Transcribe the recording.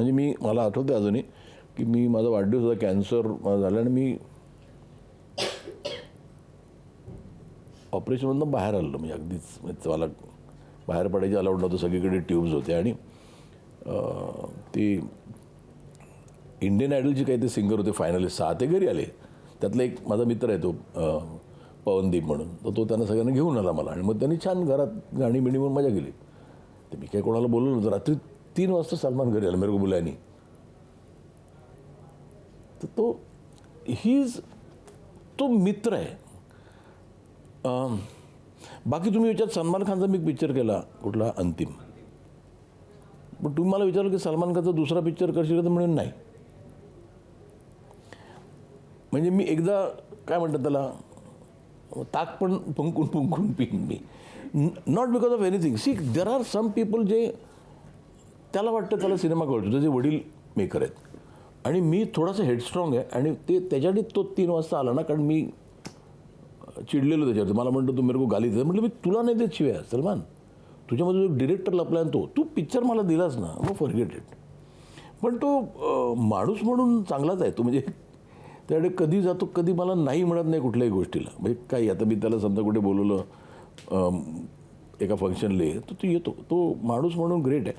म्हणजे मला आठवतं अजूनही की माझा वाढदिवस होता, कॅन्सर झाला आणि मी ऑपरेशनमधून बाहेर आलो. म्हणजे अगदीच मला बाहेर पडायची अलाउड नव्हतं, सगळीकडे ट्यूब्स होते. आणि ती इंडियन आयडलची काही ते सिंगर होते फायनलिस्ट 6 ते घरी आले. त्यातला एक माझा मित्र आहे तो पवनदीप म्हणून, तर तो त्यांना सगळ्यांना घेऊन आला मला. आणि मग त्यांनी छान घरात गाणी बिणी म्हणून मजा केली. तर मी काही कोणाला बोललो नव्हतं. रात्री 3 वाजता सलमान घरी आला मेरे को बुलानी. तर तो मित्र आहे. बाकी तुम्ही विचार, सलमान खानचा मी पिक्चर केला कुठला, अंतिम. पण तुम्ही मला विचारलं की सलमान खानचा दुसरा पिक्चर करशील का, तर म्हणून नाही. म्हणजे मी एकदा काय म्हणतात त्याला, ताक पण फुंकून फुंकून पिईन मी. Not because of anything. See, there are some people जे त्याला वाटतं त्याला सिनेमा कळतो, त्याचे वडील मेकर आहेत. आणि मी थोडासा हेडस्ट्रॉंग आहे. आणि त्याच्यासाठी तो 3 वाजता आला ना, कारण मी चिडलेलो त्याच्यावर. मला म्हणतो तू मेरे को गाली दे. म्हटलं मी तुला नाही देत शिवाय सलमान, तुझ्यामध्ये जो डिरेक्टर लपला आणि तू पिक्चर मला दिलास ना, मग फॉरगेट इट. पण तो माणूस म्हणून चांगलाच आहे तो. म्हणजे त्याकडे कधी जातो, कधी मला नाही म्हणत नाही कुठल्याही गोष्टीला. म्हणजे काही आता मी त्याला समजा कुठे बोलवलं एका फंक्शनले, तर तो येतो. तो माणूस म्हणून ग्रेट आहे.